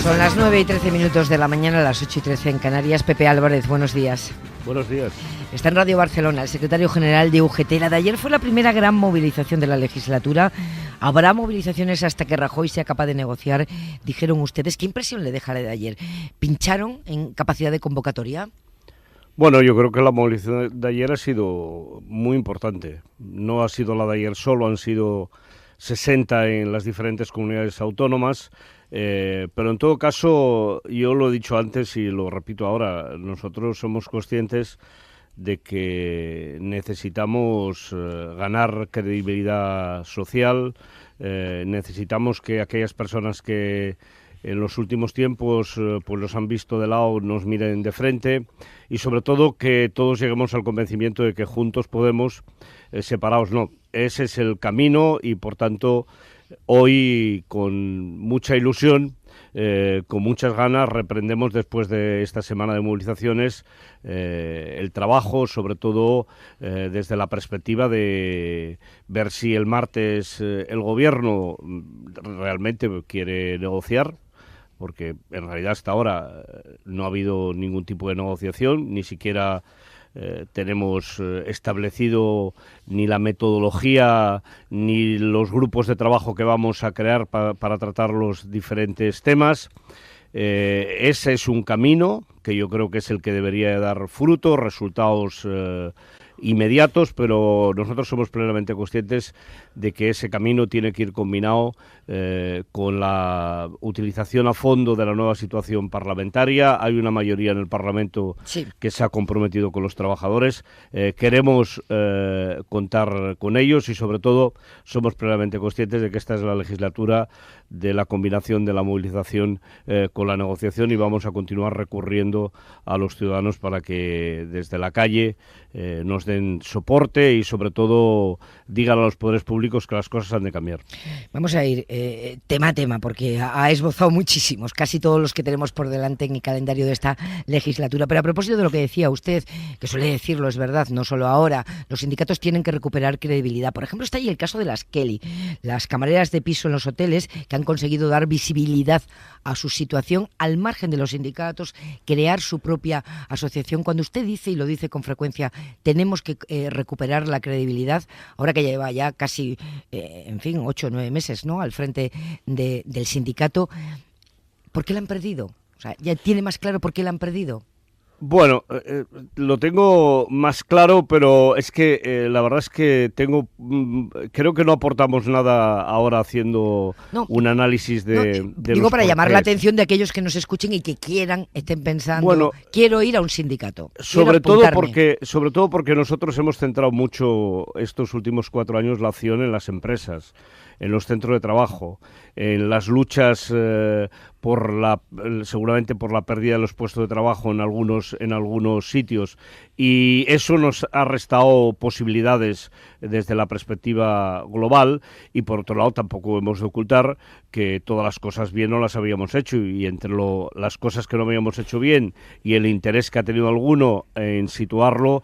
Son las 9:13 de la mañana, las 8:13 en Canarias. Pepe Álvarez, buenos días. Buenos días. Está en Radio Barcelona el secretario general de UGT. La de ayer fue la primera gran movilización de la legislatura. Habrá movilizaciones hasta que Rajoy sea capaz de negociar, dijeron ustedes. ¿Qué impresión le deja la de ayer? ¿Pincharon en capacidad de convocatoria? Bueno, yo creo que la movilización de ayer ha sido muy importante. No ha sido la de ayer solo, han sido 60 en las diferentes comunidades autónomas. Pero en todo caso, yo lo he dicho antes y lo repito ahora, nosotros somos conscientes de que necesitamos ganar credibilidad social, necesitamos que aquellas personas que en los últimos tiempos pues los han visto de lado nos miren de frente y sobre todo que todos lleguemos al convencimiento de que juntos podemos, separados no. Ese es el camino y por tanto hoy con mucha ilusión, con muchas ganas, reprendemos después de esta semana de movilizaciones el trabajo, sobre todo desde la perspectiva de ver si el martes el Gobierno realmente quiere negociar, porque en realidad hasta ahora no ha habido ningún tipo de negociación, ni siquiera tenemos establecido ni la metodología ni los grupos de trabajo que vamos a crear para tratar los diferentes temas. Ese es un camino que yo creo que es el que debería dar frutos, resultados inmediatos, pero nosotros somos plenamente conscientes de que ese camino tiene que ir combinado con la utilización a fondo de la nueva situación parlamentaria. Hay una mayoría en el Parlamento que se ha comprometido con los trabajadores. Queremos contar con ellos y sobre todo somos plenamente conscientes de que esta es la legislatura de la combinación de la movilización con la negociación y vamos a continuar recurriendo a los ciudadanos para que desde la calle nos den soporte y sobre todo digan a los poderes públicos que las cosas han de cambiar. Vamos a ir tema a tema porque ha esbozado muchísimos, casi todos los que tenemos por delante en el calendario de esta legislatura. Pero a propósito de lo que decía usted, que suele decirlo, es verdad, no solo ahora, los sindicatos tienen que recuperar credibilidad. Por ejemplo, está ahí el caso de las Kelly, las camareras de piso en los hoteles que han conseguido dar visibilidad a su situación al margen de los sindicatos, crear su propia asociación. Cuando usted dice, y lo dice con frecuencia, tenemos que recuperar la credibilidad, ahora que lleva ya casi, 8 o 9 meses, ¿no?, al frente del sindicato, ¿por qué la han perdido? O sea, ¿ya tiene más claro por qué la han perdido? Bueno, lo tengo más claro, pero es que la verdad es que creo que no aportamos nada ahora haciendo un análisis de digo para llamar la atención de aquellos que nos escuchen y que estén pensando, bueno, quiero ir a un sindicato. Sobre todo porque nosotros hemos centrado mucho estos últimos 4 años la acción en las empresas, en los centros de trabajo, en las luchas seguramente por la pérdida de los puestos de trabajo en algunos sitios, y eso nos ha restado posibilidades desde la perspectiva global, y por otro lado tampoco hemos de ocultar que todas las cosas bien no las habíamos hecho, y entre las cosas que no habíamos hecho bien y el interés que ha tenido alguno en situarlo,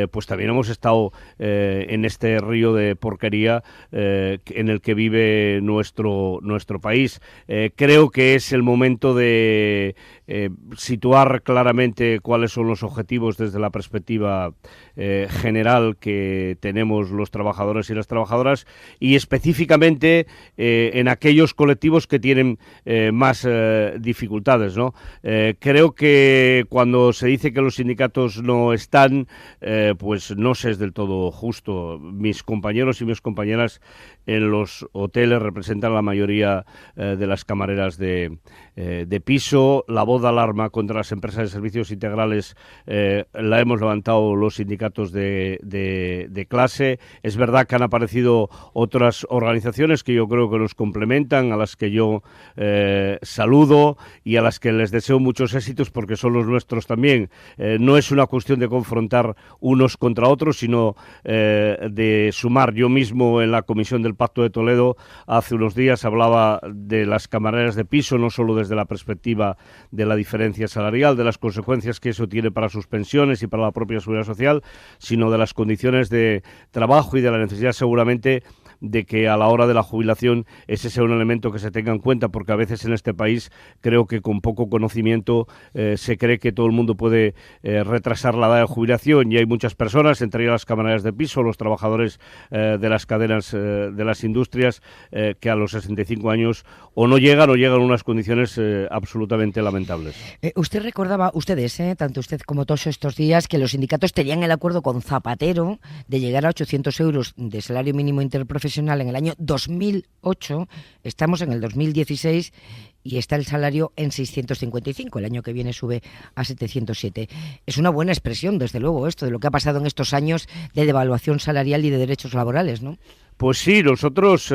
pues también hemos estado en este río de porquería en el que vive nuestro país. Creo que es el momento de situar claramente cuáles son los objetivos desde la perspectiva general que tenemos los trabajadores y las trabajadoras, y específicamente en aquellos colectivos que tienen más dificultades, ¿no? Creo que cuando se dice que los sindicatos no están, pues no se es del todo justo. Mis compañeros y mis compañeras en los hoteles representan la mayoría de las camareras de piso. La voz de alarma contra las empresas de servicios integrales la hemos levantado los sindicatos de clase. Es verdad que han aparecido otras organizaciones que yo creo que nos complementan, a las que yo saludo y a las que les deseo muchos éxitos porque son los nuestros también. No es una cuestión de confrontar unos contra otros, sino de sumar. Yo mismo en la Comisión del Pacto de Toledo hace unos días hablaba de las camareras de piso, no solo desde la perspectiva de la diferencia salarial, de las consecuencias que eso tiene para sus pensiones y para la propia seguridad social, sino de las condiciones de trabajo y de la necesidad seguramente de que a la hora de la jubilación ese sea un elemento que se tenga en cuenta, porque a veces en este país creo que con poco conocimiento se cree que todo el mundo puede retrasar la edad de jubilación, y hay muchas personas, entre ellas las camareras de piso, los trabajadores de las cadenas de las industrias, que a los 65 años o no llegan en unas condiciones absolutamente lamentables. Ustedes, tanto usted como todos estos días, que los sindicatos tenían el acuerdo con Zapatero de llegar a 800 euros de salario mínimo interprofesional en el año 2008, estamos en el 2016 y está el salario en 655, el año que viene sube a 707. Es una buena expresión, desde luego, esto de lo que ha pasado en estos años de devaluación salarial y de derechos laborales, ¿no? Pues sí, nosotros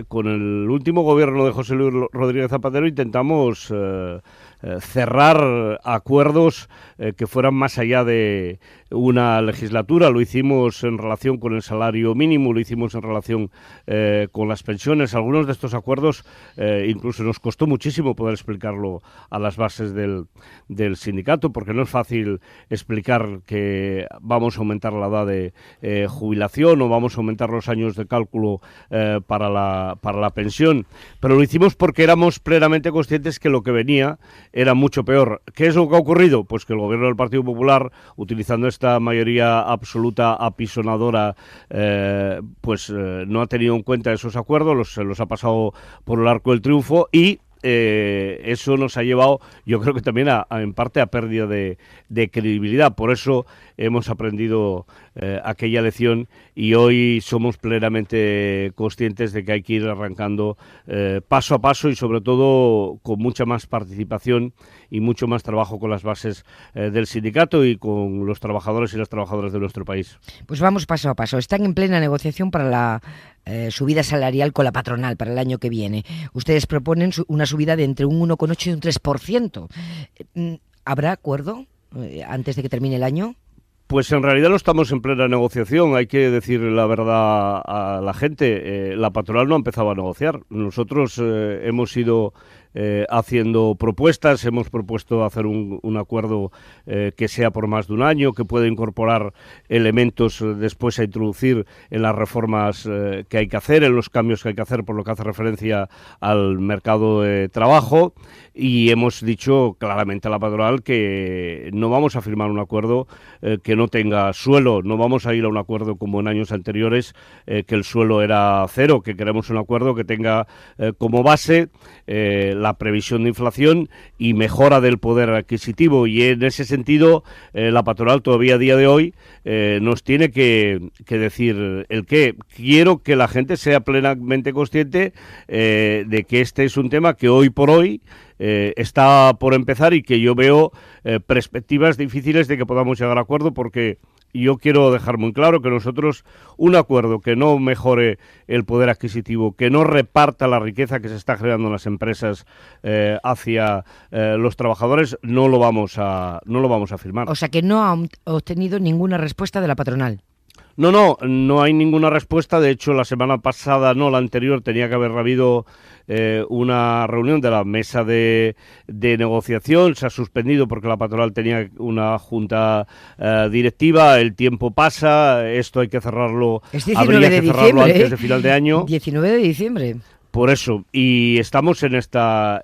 con el último gobierno de José Luis Rodríguez Zapatero intentamos cerrar acuerdos que fueran más allá de una legislatura. Lo hicimos en relación con el salario mínimo, lo hicimos en relación con las pensiones. Algunos de estos acuerdos incluso nos costó muchísimo poder explicarlo a las bases del sindicato, porque no es fácil explicar que vamos a aumentar la edad de jubilación o vamos a aumentar los años de cálculo para la pensión, pero lo hicimos porque éramos plenamente conscientes que lo que venía era mucho peor. ¿Qué es lo que ha ocurrido? Pues que el gobierno del Partido Popular, utilizando esta mayoría absoluta apisonadora, no ha tenido en cuenta esos acuerdos, se los ha pasado por el arco del triunfo, y eso nos ha llevado, yo creo que también en parte a pérdida de credibilidad. Por eso hemos aprendido aquella lección y hoy somos plenamente conscientes de que hay que ir arrancando paso a paso y sobre todo con mucha más participación y mucho más trabajo con las bases del sindicato y con los trabajadores y las trabajadoras de nuestro país. Pues vamos paso a paso. Están en plena negociación para la subida salarial con la patronal para el año que viene. Ustedes proponen una subida de entre un 1,8 y un 3%. ¿Habrá acuerdo antes de que termine el año? Pues en realidad no estamos en plena negociación, hay que decir la verdad a la gente. La patronal no ha empezado a negociar. Nosotros hemos ido haciendo propuestas, hemos propuesto hacer un acuerdo que sea por más de un año, que pueda incorporar elementos después a introducir en las reformas que hay que hacer, en los cambios que hay que hacer por lo que hace referencia al mercado de trabajo, y hemos dicho claramente a la patronal que no vamos a firmar un acuerdo que no tenga suelo, no vamos a ir a un acuerdo como en años anteriores, que el suelo era cero, que queremos un acuerdo que tenga como base la previsión de inflación y mejora del poder adquisitivo, y en ese sentido la patronal todavía a día de hoy nos tiene que decir el qué. Quiero que la gente sea plenamente consciente de que este es un tema que hoy por hoy está por empezar y que yo veo perspectivas difíciles de que podamos llegar a acuerdo, porque yo quiero dejar muy claro que nosotros un acuerdo que no mejore el poder adquisitivo, que no reparta la riqueza que se está generando en las empresas hacia los trabajadores, no lo vamos a firmar. O sea que no ha obtenido ninguna respuesta de la patronal. No hay ninguna respuesta. De hecho, la semana pasada, no, la anterior, tenía que haber habido una reunión de la mesa de negociación. Se ha suspendido porque la patronal tenía una junta directiva. El tiempo pasa, esto hay que cerrarlo. Es 19 de diciembre, cerrarlo antes de final de año. 19 de diciembre. Por eso, y estamos en esta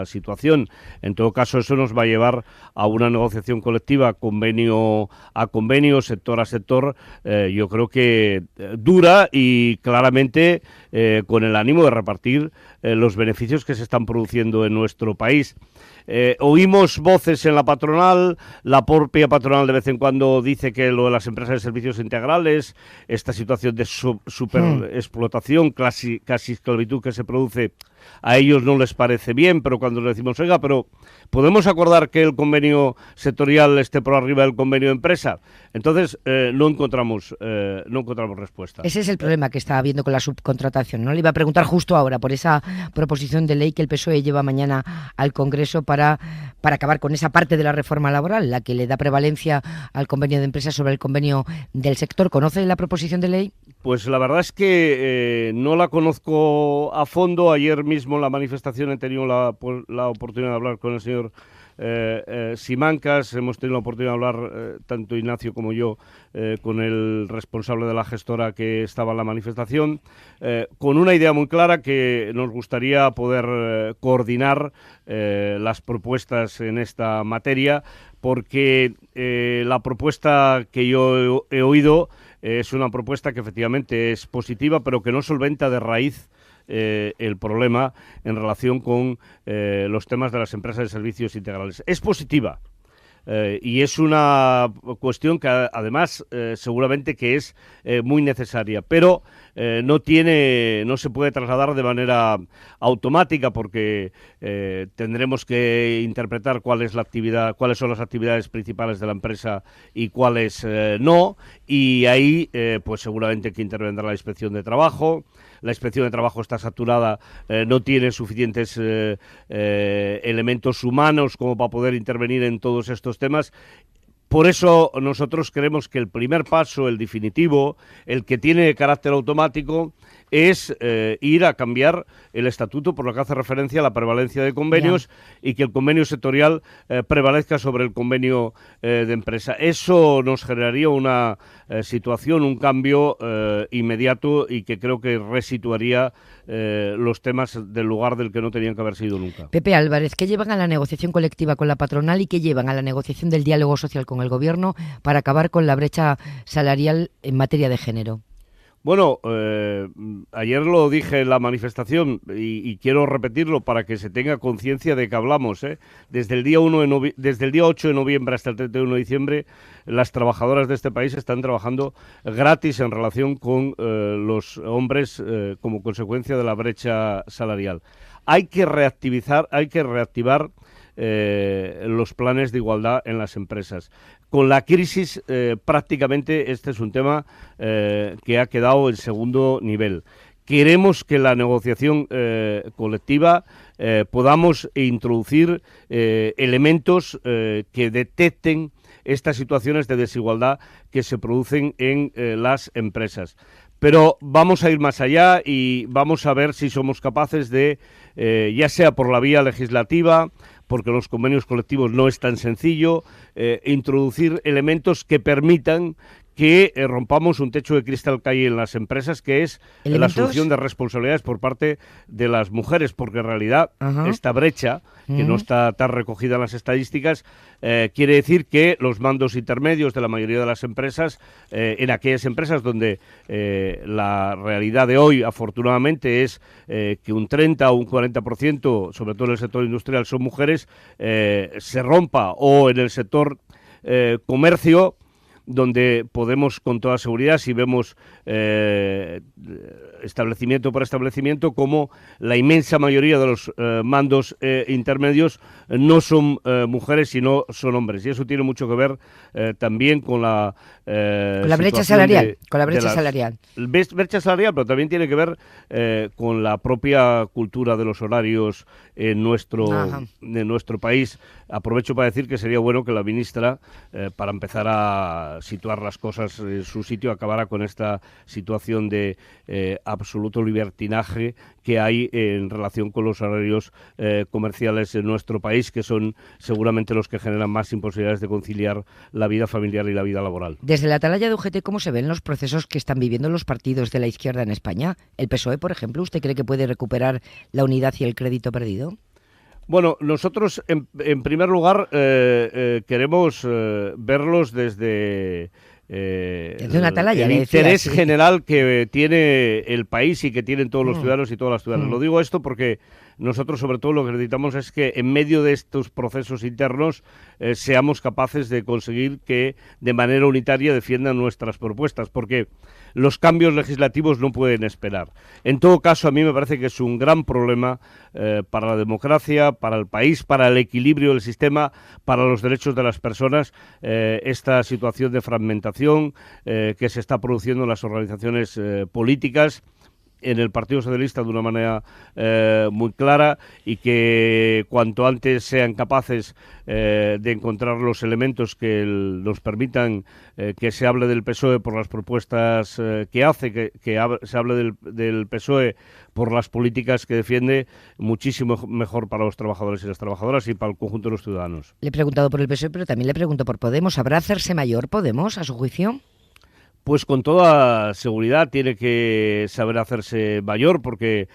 situación. En todo caso, eso nos va a llevar a una negociación colectiva, convenio a convenio, sector a sector, yo creo que dura y claramente con el ánimo de repartir los beneficios que se están produciendo en nuestro país. Oímos voces en la patronal, la propia patronal de vez en cuando dice que lo de las empresas de servicios integrales, esta situación de superexplotación, casi esclavitud que se produce, a ellos no les parece bien, pero cuando les decimos, oiga, pero ¿podemos acordar que el convenio sectorial esté por arriba del convenio de empresa? Entonces no encontramos respuesta. Ese es el problema que está habiendo con la subcontratación, ¿no? Le iba a preguntar justo ahora por esa proposición de ley que el PSOE lleva mañana al Congreso para acabar con esa parte de la reforma laboral, la que le da prevalencia al convenio de empresa sobre el convenio del sector. ¿Conoce la proposición de ley? Pues la verdad es que no la conozco a fondo. Ayer mismo en la manifestación he tenido la oportunidad de hablar con el señor Simancas, hemos tenido la oportunidad de hablar, tanto Ignacio como yo, con el responsable de la gestora que estaba en la manifestación, con una idea muy clara que nos gustaría poder coordinar las propuestas en esta materia, porque la propuesta que yo he oído es una propuesta que efectivamente es positiva, pero que no solventa de raíz el problema en relación con los temas de las empresas de servicios integrales. Es positiva. Y es una cuestión que además seguramente que es muy necesaria, pero no se puede trasladar de manera automática, porque tendremos que interpretar cuáles son las actividades principales de la empresa y cuáles no, y ahí pues seguramente que intervendrá la Inspección de Trabajo. La Inspección de Trabajo está saturada, no tiene suficientes elementos humanos como para poder intervenir en todos estos temas. Por eso nosotros creemos que el primer paso, el definitivo, el que tiene carácter automático, es ir a cambiar el estatuto, por lo que hace referencia a la prevalencia de convenios, y que el convenio sectorial prevalezca sobre el convenio de empresa. Eso nos generaría una situación, un cambio inmediato, y que creo que resituaría los temas del lugar del que no tenían que haber sido nunca. Pepe Álvarez, ¿qué llevan a la negociación colectiva con la patronal y qué llevan a la negociación del diálogo social con el Gobierno para acabar con la brecha salarial en materia de género? Bueno, ayer lo dije en la manifestación y quiero repetirlo para que se tenga conciencia de que hablamos. Desde el día 8 de noviembre hasta el 31 de diciembre, las trabajadoras de este país están trabajando gratis en relación con los hombres como consecuencia de la brecha salarial. Hay que reactivar los planes de igualdad en las empresas. Con la crisis prácticamente este es un tema que ha quedado en segundo nivel. Queremos que la negociación colectiva podamos introducir elementos que detecten estas situaciones de desigualdad que se producen en las empresas. Pero vamos a ir más allá y vamos a ver si somos capaces de, ya sea por la vía legislativa, porque los convenios colectivos no es tan sencillo, introducir elementos que permitan que rompamos un techo de cristal que hay en las empresas, que es la asunción de responsabilidades por parte de las mujeres, porque en realidad esta brecha, que no está tan recogida en las estadísticas, quiere decir que los mandos intermedios de la mayoría de las empresas, en aquellas empresas donde la realidad de hoy, afortunadamente, es que un 30 o un 40%, sobre todo en el sector industrial, son mujeres, se rompa, o en el sector comercio, donde podemos con toda seguridad, si vemos establecimiento por establecimiento, como la inmensa mayoría de los mandos intermedios no son mujeres, sino son hombres. Y eso tiene mucho que ver también con la brecha salarial. Con la brecha salarial. Brecha salarial, pero también tiene que ver con la propia cultura de los horarios en nuestro país. Aprovecho para decir que sería bueno que la ministra, para empezar a situar las cosas en su sitio, acabara con esta situación de absoluto libertinaje que hay en relación con los horarios comerciales en nuestro país, que son seguramente los que generan más imposibilidades de conciliar la vida familiar y la vida laboral. Desde la atalaya de UGT, ¿cómo se ven los procesos que están viviendo los partidos de la izquierda en España? ¿El PSOE, por ejemplo, usted cree que puede recuperar la unidad y el crédito perdido? Bueno, nosotros en primer lugar queremos verlos desde una atalaya, el interés general que tiene el país y que tienen todos los ciudadanos y todas las ciudadanas. Lo digo esto porque nosotros sobre todo lo que necesitamos es que en medio de estos procesos internos seamos capaces de conseguir que de manera unitaria defiendan nuestras propuestas, porque los cambios legislativos no pueden esperar. En todo caso, a mí me parece que es un gran problema para la democracia, para el país, para el equilibrio del sistema, para los derechos de las personas, esta situación de fragmentación que se está produciendo en las organizaciones políticas. en el Partido Socialista de una manera muy clara, y que cuanto antes sean capaces de encontrar los elementos que nos permitan que se hable del PSOE por las propuestas que hace, que se hable del PSOE por las políticas que defiende, muchísimo mejor para los trabajadores y las trabajadoras y para el conjunto de los ciudadanos. Le he preguntado por el PSOE, pero también le pregunto por Podemos. ¿Habrá hacerse mayor Podemos, a su juicio? Pues con toda seguridad tiene que saber hacerse mayor, porque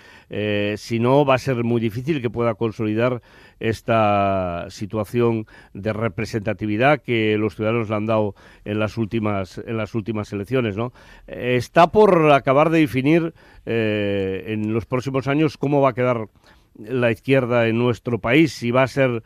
si no va a ser muy difícil que pueda consolidar esta situación de representatividad que los ciudadanos le han dado en las últimas elecciones, ¿no? Está por acabar de definir en los próximos años cómo va a quedar la izquierda en nuestro país, si va a ser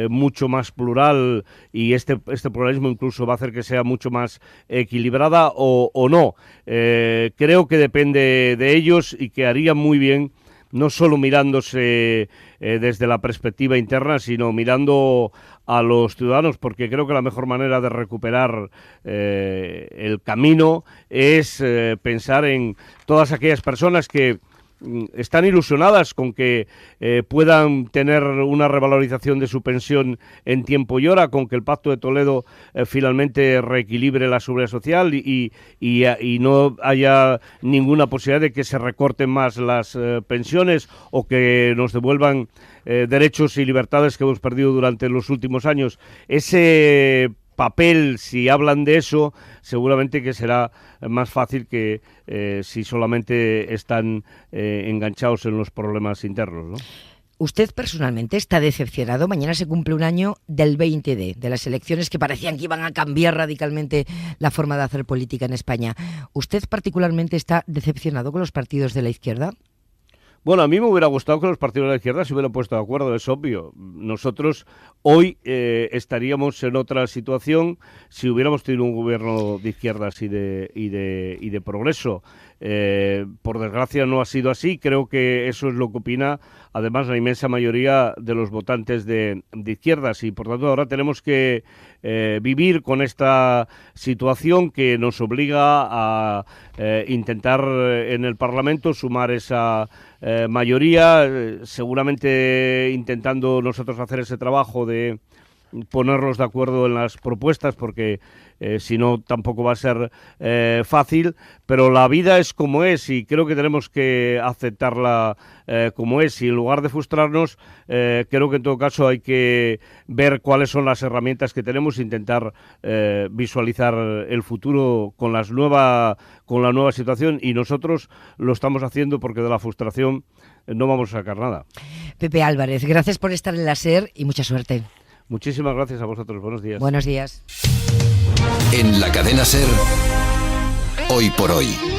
mucho más plural, y este pluralismo incluso va a hacer que sea mucho más equilibrada o no. Creo que depende de ellos, y que harían muy bien, no solo mirándose desde la perspectiva interna, sino mirando a los ciudadanos, porque creo que la mejor manera de recuperar el camino es pensar en todas aquellas personas que están ilusionadas con que puedan tener una revalorización de su pensión en tiempo y hora, con que el Pacto de Toledo finalmente reequilibre la seguridad social y no haya ninguna posibilidad de que se recorten más las pensiones, o que nos devuelvan derechos y libertades que hemos perdido durante los últimos años. Ese papel, si hablan de eso, seguramente que será más fácil que si solamente están enganchados en los problemas internos, ¿no? ¿Usted personalmente está decepcionado? Mañana se cumple un año del 20D, de las elecciones que parecían que iban a cambiar radicalmente la forma de hacer política en España. ¿Usted particularmente está decepcionado con los partidos de la izquierda? Bueno, a mí me hubiera gustado que los partidos de la izquierda se hubieran puesto de acuerdo, es obvio. Nosotros hoy estaríamos en otra situación si hubiéramos tenido un gobierno de izquierdas y de progreso. Por desgracia no ha sido así. Creo que eso es lo que opina además la inmensa mayoría de los votantes de izquierdas, y por tanto ahora tenemos que vivir con esta situación que nos obliga a intentar en el Parlamento sumar esa mayoría, seguramente intentando nosotros hacer ese trabajo de ponernos de acuerdo en las propuestas, porque si no tampoco va a ser fácil, pero la vida es como es, y creo que tenemos que aceptarla como es, y en lugar de frustrarnos, creo que en todo caso hay que ver cuáles son las herramientas que tenemos e intentar visualizar el futuro con la nueva situación, y nosotros lo estamos haciendo, porque de la frustración no vamos a sacar nada. Pepe Álvarez, gracias por estar en la SER y mucha suerte. Muchísimas gracias a vosotros. Buenos días. Buenos días. En la cadena SER, Hoy por Hoy.